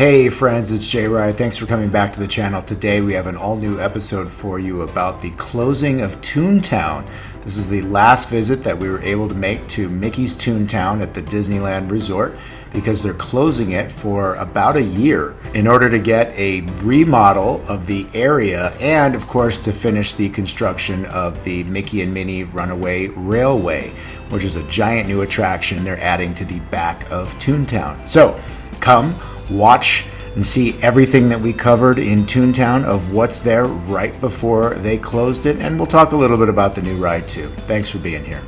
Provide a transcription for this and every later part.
Hey friends, it's Jay Rye. Thanks for coming back to the channel. Today we have an all-new episode for you about the closing of Toontown. This is the last visit that we were able to make to Mickey's Toontown at the Disneyland Resort because they're closing it for about a year in order to get a remodel of the area and, of course, to finish the construction of the Mickey and Minnie Runaway Railway, which is a giant new attraction they're adding to the back of Toontown. So, come watch and see everything that we covered in Toontown of what's there right before they closed it, and we'll talk a little bit about the new ride too. Thanks for being here.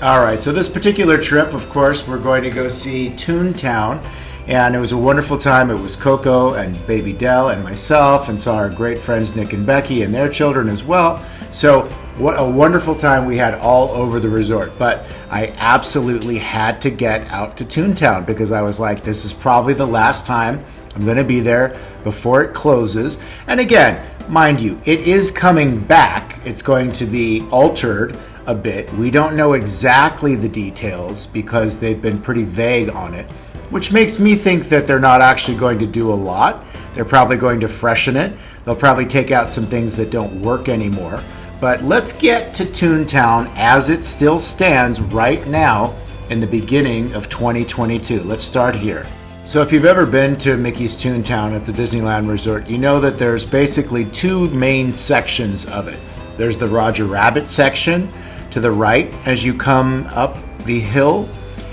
All right, so this particular trip, of course, we're going to go see Toontown, and it was a wonderful time. It was Coco and Baby Dell and myself, and saw our great friends Nick and Becky and their children as well. So what a wonderful time we had all over the resort. But I absolutely had to get out to Toontown because I was like, this is probably the last time I'm going to be there before it closes. And again, mind you, it is coming back. It's going to be altered a bit. We don't know exactly the details because they've been pretty vague on it, which makes me think that they're not actually going to do a lot. They're probably going to freshen it. They'll probably take out some things that don't work anymore. But let's get to Toontown as it still stands right now in the beginning of 2022. Let's start here. So if you've ever been to Mickey's Toontown at the Disneyland Resort, you know that there's basically two main sections of it. There's the Roger Rabbit section to the right as you come up the hill.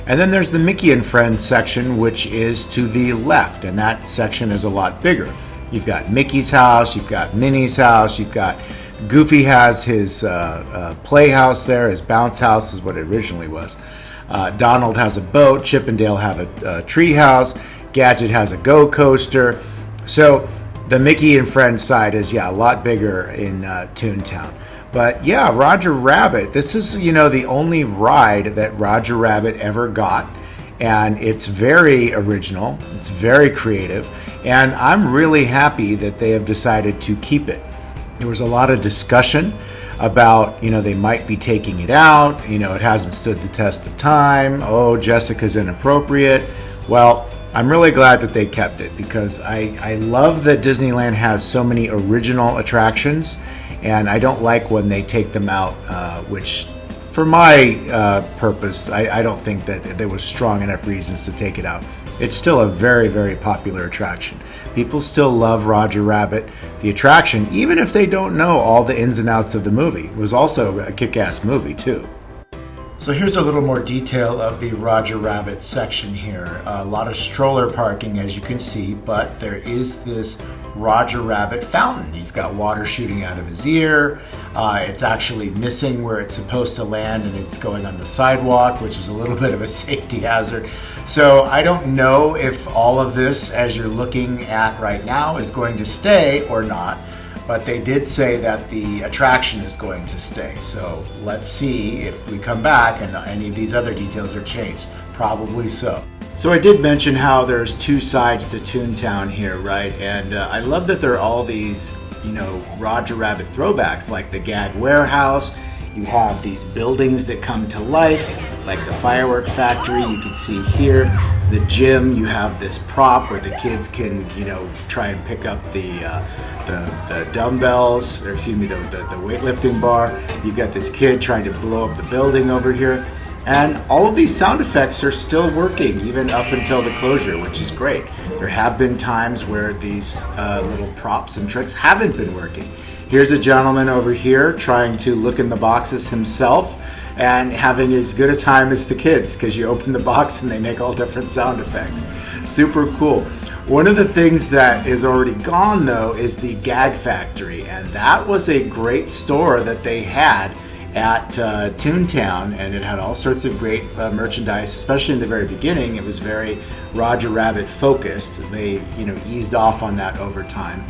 And then there's the Mickey and Friends section, which is to the left. And that section is a lot bigger. You've got Mickey's house, you've got Minnie's house, you've got Goofy has his playhouse there, his bounce house is what it originally was. Donald has a boat, Chip and Dale have a tree house, Gadget has a go coaster. So the Mickey and Friends side is, a lot bigger in Toontown. But yeah, Roger Rabbit, this is, the only ride that Roger Rabbit ever got. And it's very original, it's very creative, and I'm really happy that they have decided to keep it. There was a lot of discussion about, they might be taking it out. It hasn't stood the test of time. Oh, Jessica's inappropriate. Well, I'm really glad that they kept it because I love that Disneyland has so many original attractions, and I don't like when they take them out, which for my purpose, I don't think that there was strong enough reasons to take it out. It's still a very, very popular attraction. People still love Roger Rabbit, the attraction, even if they don't know all the ins and outs of the movie. It was also a kick-ass movie, too. So here's a little more detail of the Roger Rabbit section here. A lot of stroller parking, as you can see, but there is this Roger Rabbit fountain. He's got water shooting out of his ear. It's actually missing where it's supposed to land, and it's going on the sidewalk, which is a little bit of a safety hazard. So I don't know if all of this, as you're looking at right now, is going to stay or not. But they did say that the attraction is going to stay. So let's see if we come back and any of these other details are changed. Probably so. So I did mention how there's two sides to Toontown here, right? And I love that there are all these, Roger Rabbit throwbacks, like the gag warehouse. You have these buildings that come to life, like the firework factory. You can see here the gym. You have this prop where the kids can, try and pick up the dumbbells, or excuse me, the weightlifting bar. You've got this kid trying to blow up the building over here. And all of these sound effects are still working, even up until the closure, which is great. There have been times where these little props and tricks haven't been working. Here's a gentleman over here trying to look in the boxes himself and having as good a time as the kids, because you open the box and they make all different sound effects. Super cool. One of the things that is already gone, though, is the Gag Factory, and that was a great store that they had at Toontown, and it had all sorts of great merchandise, especially in the very beginning. It was very Roger Rabbit focused. They, eased off on that over time.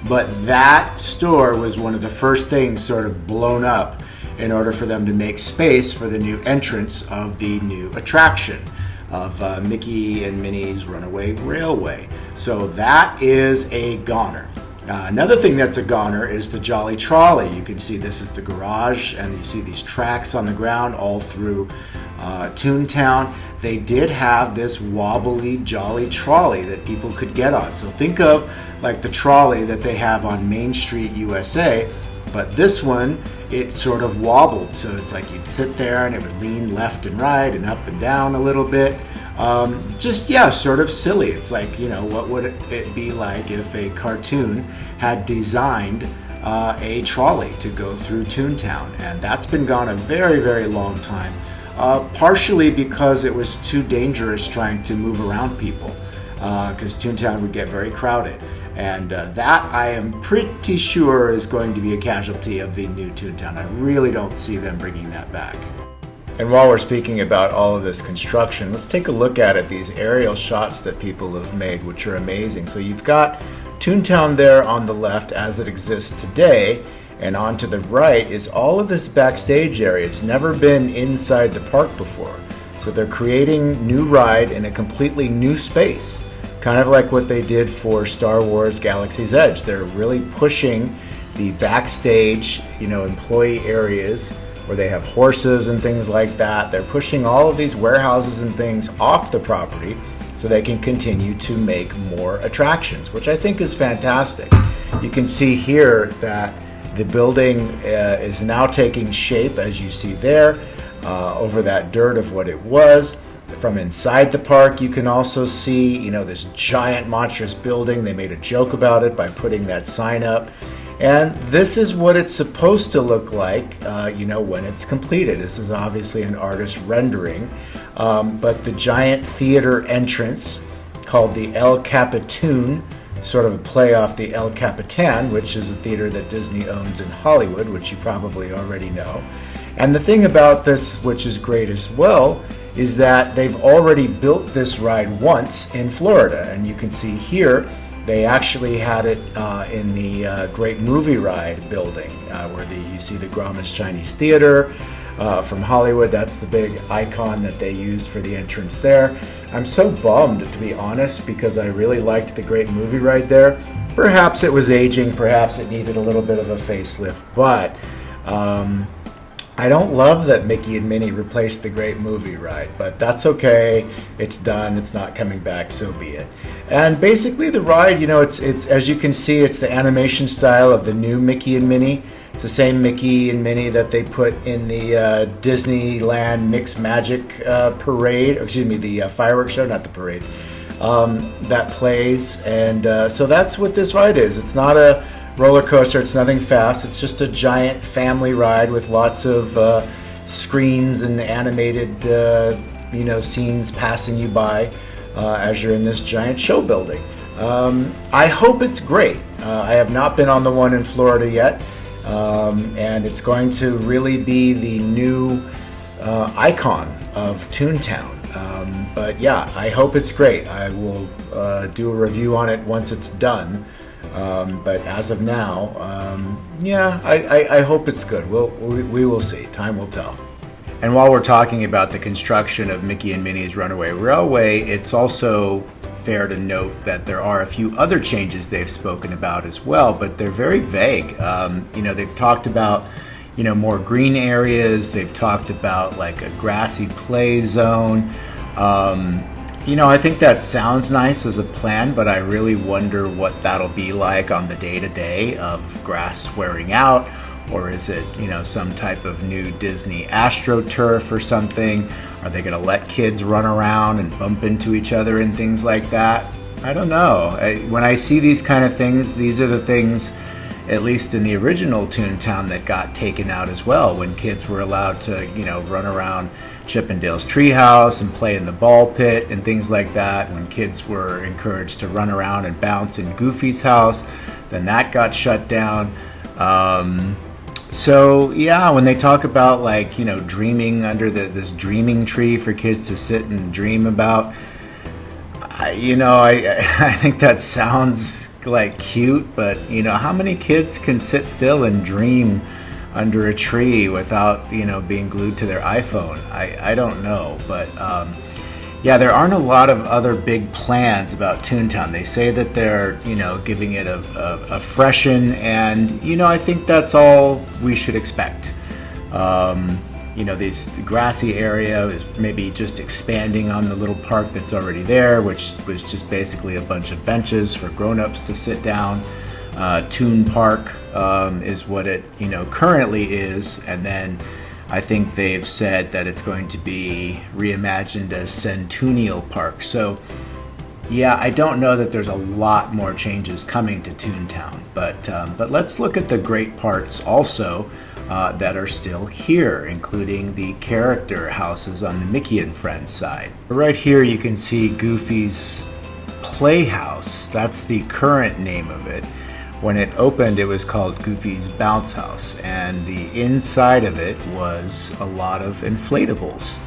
But that store was one of the first things sort of blown up in order for them to make space for the new entrance of the new attraction of Mickey and Minnie's Runaway Railway. So that is a goner. Another thing that's a goner is the Jolly Trolley. You can see this is the garage, and you see these tracks on the ground all through Toontown, they did have this wobbly, jolly trolley that people could get on. So think of like the trolley that they have on Main Street, USA, but this one, it sort of wobbled. So it's like you'd sit there and it would lean left and right and up and down a little bit. Sort of silly. It's like, what would it be like if a cartoon had designed a trolley to go through Toontown? And that's been gone a very, very long time. Partially because it was too dangerous trying to move around people, because Toontown would get very crowded. And that, I am pretty sure, is going to be a casualty of the new Toontown. I really don't see them bringing that back. And while we're speaking about all of this construction, let's take a look at it, these aerial shots that people have made, which are amazing. So you've got Toontown there on the left as it exists today, and on to the right is all of this backstage area. It's never been inside the park before. So they're creating new ride in a completely new space, kind of like what they did for Star Wars Galaxy's Edge. They're really pushing the backstage, employee areas where they have horses and things like that. They're pushing all of these warehouses and things off the property so they can continue to make more attractions, which I think is fantastic. You can see here that the building is now taking shape, as you see there, over that dirt of what it was. From inside the park, you can also see, this giant monstrous building. They made a joke about it by putting that sign up. And this is what it's supposed to look like, when it's completed. This is obviously an artist rendering, but the giant theater entrance called the El Capitan, sort of a play off the El Capitan, which is a theater that Disney owns in Hollywood, which you probably already know. And the thing about this, which is great as well, is that they've already built this ride once in Florida. And you can see here, they actually had it in the Great Movie Ride building, where you see the Grauman's Chinese Theater from Hollywood. That's the big icon that they used for the entrance there. I'm so bummed, to be honest, because I really liked the Great Movie Ride there. Perhaps it was aging, perhaps it needed a little bit of a facelift, but I don't love that Mickey and Minnie replaced the Great Movie Ride, but that's okay. It's done. It's not coming back, so be it. And basically the ride, it's as you can see, it's the animation style of the new Mickey and Minnie. It's the same Mickey and Minnie that they put in the Disneyland Mixed Magic parade, the fireworks show, not the parade, that plays. And so that's what this ride is. It's not a roller coaster, it's nothing fast. It's just a giant family ride with lots of screens and animated, scenes passing you by as you're in this giant show building. I hope it's great. I have not been on the one in Florida yet. And it's going to really be the new icon of Toontown. But yeah, I hope it's great. I will do a review on it once it's done. But as of now, I hope it's good. We will see. Time will tell. And while we're talking about the construction of Mickey and Minnie's Runaway Railway, it's also fair to note that there are a few other changes they've spoken about as well, but they're very vague. They've talked about, more green areas. They've talked about like a grassy play zone. I think that sounds nice as a plan, but I really wonder what that'll be like on the day-to-day of grass wearing out. Or is it, some type of new Disney AstroTurf or something? Are they going to let kids run around and bump into each other and things like that? I don't know. When I see these kind of things, these are the things, at least in the original Toontown, that got taken out as well, when kids were allowed to, run around Chippendale's treehouse and play in the ball pit and things like that. When kids were encouraged to run around and bounce in Goofy's house, then that got shut down. So yeah, when they talk about dreaming under this dreaming tree for kids to sit and dream about, I think that sounds like cute, but how many kids can sit still and dream under a tree without being glued to their iPhone? I don't know, but there aren't a lot of other big plans about Toontown. They say that they're, giving it a freshen, and, I think that's all we should expect. this grassy area is maybe just expanding on the little park that's already there, which was just basically a bunch of benches for grown-ups to sit down. Toon Park is what it currently is, and then I think they've said that it's going to be reimagined as Centennial Park. So yeah, I don't know that there's a lot more changes coming to Toontown, but let's look at the great parts also that are still here, including the character houses on the Mickey and Friends side. Right here you can see Goofy's Playhouse. That's the current name of it. When it opened, it was called Goofy's Bounce House, and the inside of it was a lot of inflatables,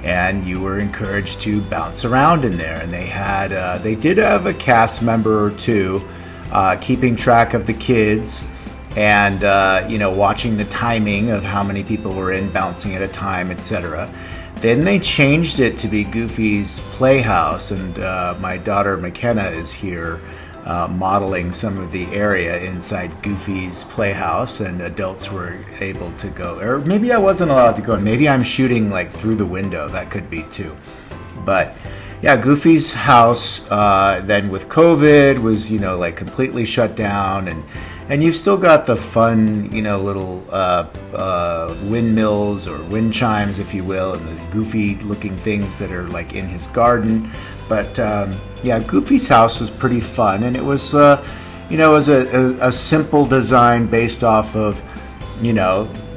and you were encouraged to bounce around in there. And they did have a cast member or two keeping track of the kids and watching the timing of how many people were in bouncing at a time, etc. Then they changed it to be Goofy's Playhouse, and my daughter McKenna is here modeling some of the area inside Goofy's Playhouse, and adults were able to go, or maybe I wasn't allowed to go, maybe I'm shooting like through the window, that could be too. But yeah, Goofy's house then with COVID was like completely shut down, and you've still got the fun little windmills or wind chimes, if you will, and the goofy looking things that are like in his garden. But yeah, Goofy's house was pretty fun, and it was was a simple design based off of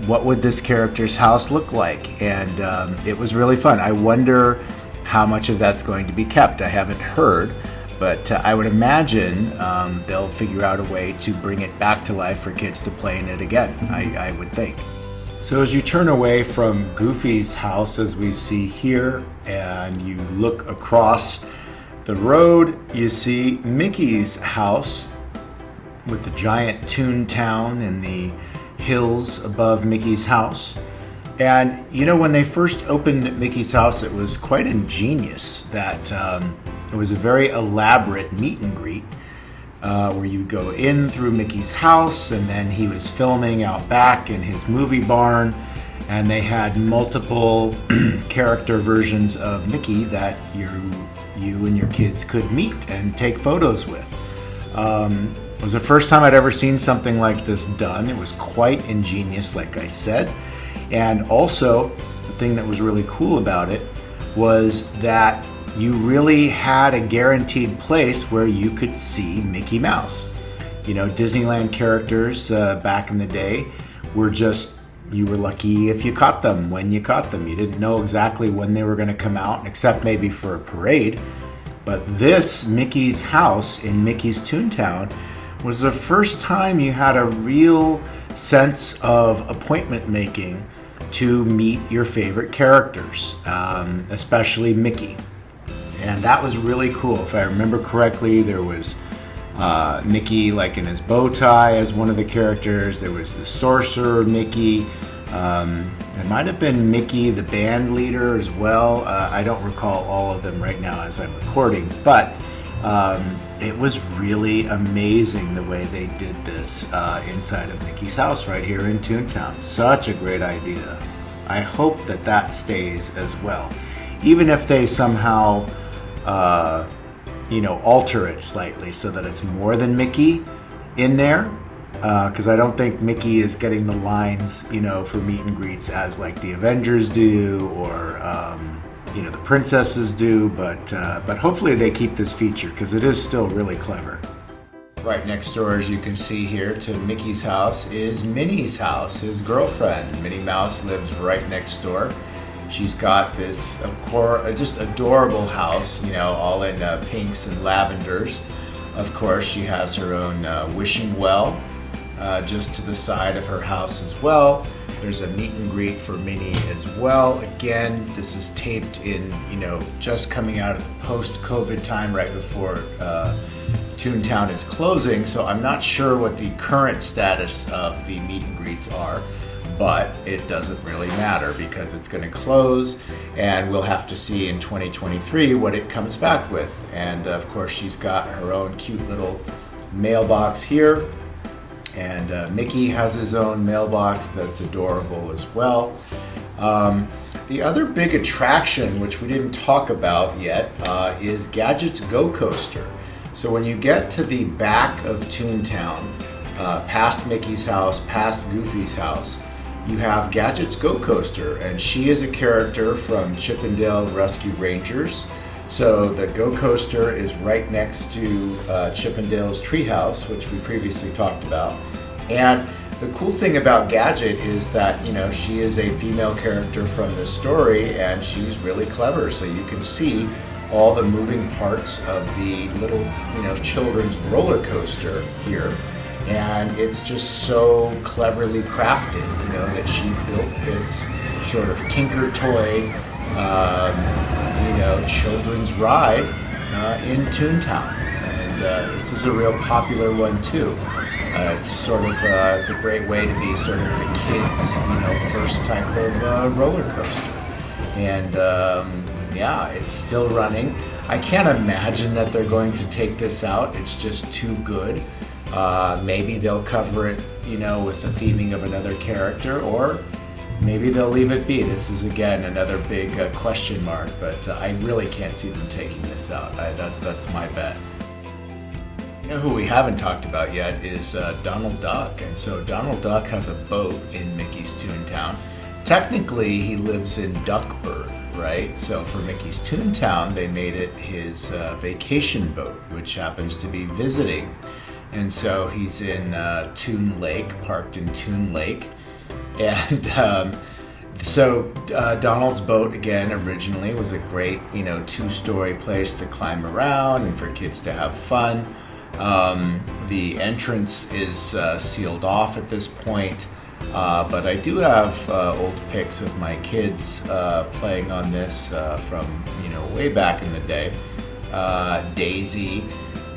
what would this character's house look like, and it was really fun. I wonder how much of that's going to be kept. I haven't heard, but I would imagine they'll figure out a way to bring it back to life for kids to play in it again. I would think. So as you turn away from Goofy's house, as we see here, and you look across the road, you see Mickey's house with the giant Toontown and the hills above Mickey's house. And when they first opened Mickey's house, it was quite ingenious that it was a very elaborate meet and greet where you go in through Mickey's house, and then he was filming out back in his movie barn, and they had multiple character versions of Mickey that you and your kids could meet and take photos with. It was the first time I'd ever seen something like this done. It was quite ingenious, like I said. And also, the thing that was really cool about it was that you really had a guaranteed place where you could see Mickey Mouse. Disneyland characters back in the day were you were lucky if you caught them when you caught them. You didn't know exactly when they were going to come out, except maybe for a parade. But this Mickey's house in Mickey's Toontown was the first time you had a real sense of appointment making to meet your favorite characters, especially Mickey. And that was really cool. If I remember correctly, there was Mickey like in his bow tie as one of the characters. There was the sorcerer Mickey. There might have been Mickey the band leader as well. I don't recall all of them right now as I'm recording, but it was really amazing the way they did this inside of Mickey's house right here in Toontown. Such a great idea. I hope that stays as well, even if they somehow alter it slightly so that it's more than Mickey in there, because I don't think Mickey is getting the lines for meet and greets as like the Avengers do, or the princesses do, but hopefully they keep this feature because it is still really clever. Right next door, as you can see here, to Mickey's house is Minnie's house, his girlfriend. Minnie Mouse lives right next door. She's got this, just adorable house, all in pinks and lavenders. Of course, she has her own wishing well just to the side of her house as well. There's a meet and greet for Minnie as well. Again, this is taped in, just coming out of the post-COVID time right before Toontown is closing, so I'm not sure what the current status of the meet and greets are, but it doesn't really matter because it's going to close, and we'll have to see in 2023 what it comes back with. And of course, she's got her own cute little mailbox here, and Mickey has his own mailbox that's adorable as well. The other big attraction, which we didn't talk about yet, is Gadget's Go Coaster. So when you get to the back of Toontown, past Mickey's house, past Goofy's house, you have Gadget's Go Coaster, and she is a character from Chip 'n Dale Rescue Rangers. So the Go Coaster is right next to Chip 'n Dale's treehouse, which we previously talked about. And the cool thing about Gadget is that, you know, she is a female character from this story, and she's really clever. So you can see all the moving parts of the little, you know, children's roller coaster here. And it's just so cleverly crafted, you know, that she built this sort of tinker toy, you know, children's ride in Toontown. And this is a real popular one too. It's sort of it's a great way to be sort of the kids, you know, first type of roller coaster. And yeah, it's still running. I can't imagine that they're going to take this out. It's just too good. Maybe they'll cover it, you know, with the theming of another character, or maybe they'll leave it be. This is, again, another big question mark, but I really can't see them taking this out. That's my bet. You know who we haven't talked about yet is Donald Duck. And so Donald Duck has a boat in Mickey's Toontown. Technically, he lives in Duckburg, right? So for Mickey's Toontown, they made it his vacation boat, which happens to be visiting. And so he's in Toon Lake, parked in Toon Lake. And so Donald's boat, again, originally was a great, you know, two-story place to climb around and for kids to have fun. The entrance is sealed off at this point, but I do have old pics of my kids playing on this from, you know, way back in the day. Daisy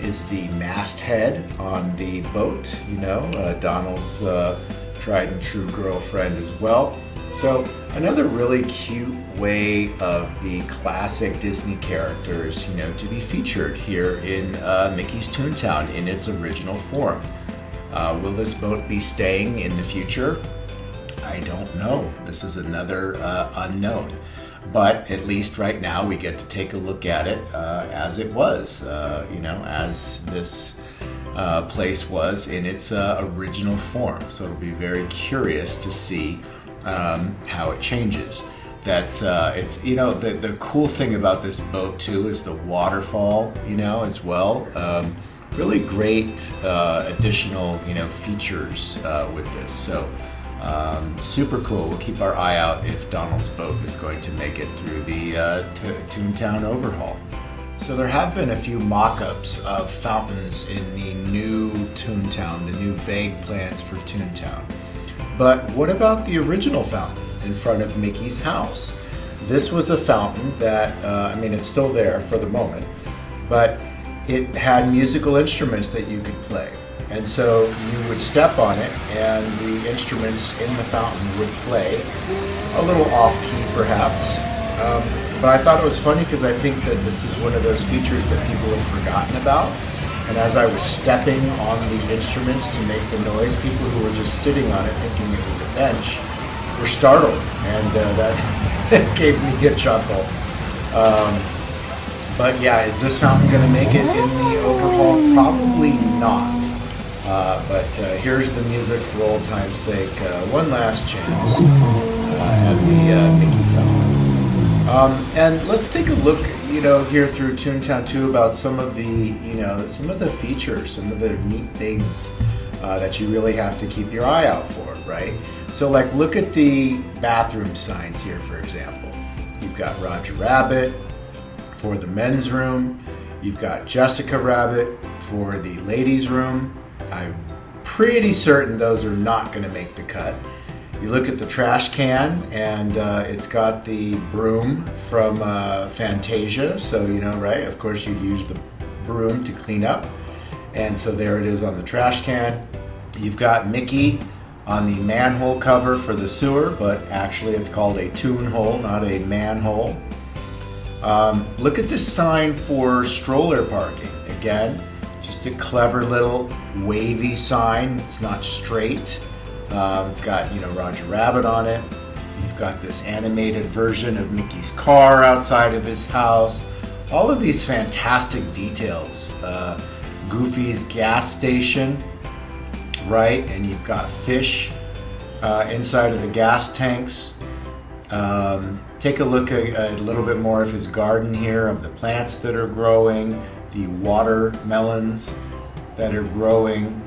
is the masthead on the boat, you know, Donald's tried and true girlfriend as well. So another really cute way of the classic Disney characters, you know, to be featured here in Mickey's Toontown in its original form. Will this boat be staying in the future? I don't know. This is another unknown. But at least right now we get to take a look at it as it was, you know, as this place was in its original form. So it'll be very curious to see how it changes. That's it's, you know, the cool thing about this boat too is the waterfall, you know, as well. Really great additional, you know, features with this. So super cool. We'll keep our eye out if Donald's boat is going to make it through the Toontown overhaul. So there have been a few mock-ups of fountains in the new Toontown, the new vague plans for Toontown. But what about the original fountain in front of Mickey's house? This was a fountain that, I mean, it's still there for the moment, but it had musical instruments that you could play. And so you would step on it and the instruments in the fountain would play, a little off-key perhaps. But I thought it was funny because I think that this is one of those features that people have forgotten about. And as I was stepping on the instruments to make the noise, people who were just sitting on it thinking it was a bench were startled, and that gave me a chuckle. But yeah, is this fountain going to make it in the overhaul? Probably not. But here's the music for old time's sake. One last chance at the Mickey fountain. And let's take a look, you know, here through Toontown 2 about some of the, you know, some of the features, some of the neat things that you really have to keep your eye out for, right? So like look at the bathroom signs here, for example. You've got Roger Rabbit for the men's room. You've got Jessica Rabbit for the ladies' room. I'm pretty certain those are not going to make the cut. You look at the trash can, and it's got the broom from Fantasia. So, you know, right, of course you'd use the broom to clean up. And so there it is on the trash can. You've got Mickey on the manhole cover for the sewer, but actually it's called a toon hole, not a manhole. Look at this sign for stroller parking. Again, just a clever little wavy sign. It's not straight. It's got, you know, Roger Rabbit on it. You've got this animated version of Mickey's car outside of his house. All of these fantastic details. Goofy's gas station, right? And you've got fish inside of the gas tanks. Take a look at a little bit more of his garden here, of the plants that are growing, the watermelons that are growing.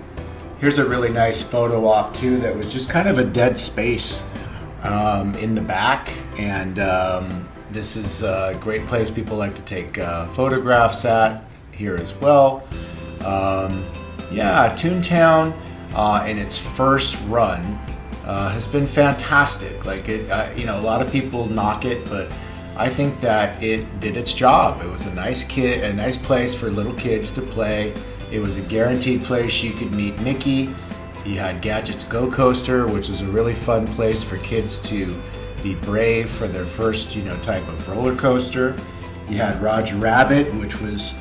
Here's a really nice photo op too that was just kind of a dead space in the back, and this is a great place people like to take photographs at here as well. Yeah, Toontown in its first run has been fantastic. Like it, a lot of people knock it, but I think that it did its job. It was a nice place for little kids to play. It was a guaranteed place you could meet Mickey. You had Gadget's Go Coaster, which was a really fun place for kids to be brave for their first, type of roller coaster. You had Roger Rabbit, which was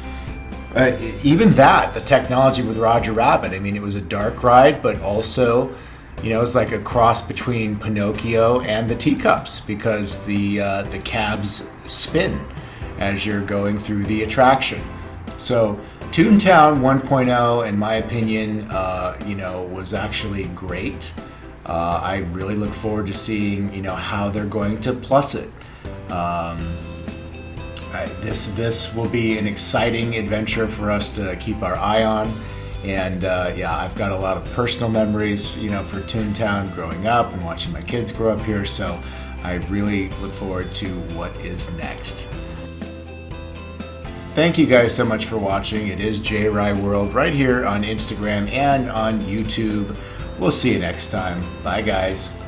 the technology with Roger Rabbit. I mean, it was a dark ride, but also, it was like a cross between Pinocchio and the teacups, because the cabs spin as you're going through the attraction. So Toontown 1.0, in my opinion, was actually great. I really look forward to seeing, how they're going to plus it. This will be an exciting adventure for us to keep our eye on. And I've got a lot of personal memories, for Toontown growing up and watching my kids grow up here. So I really look forward to what is next. Thank you guys so much for watching. It is J Rye World right here on Instagram and on YouTube. We'll see you next time. Bye, guys.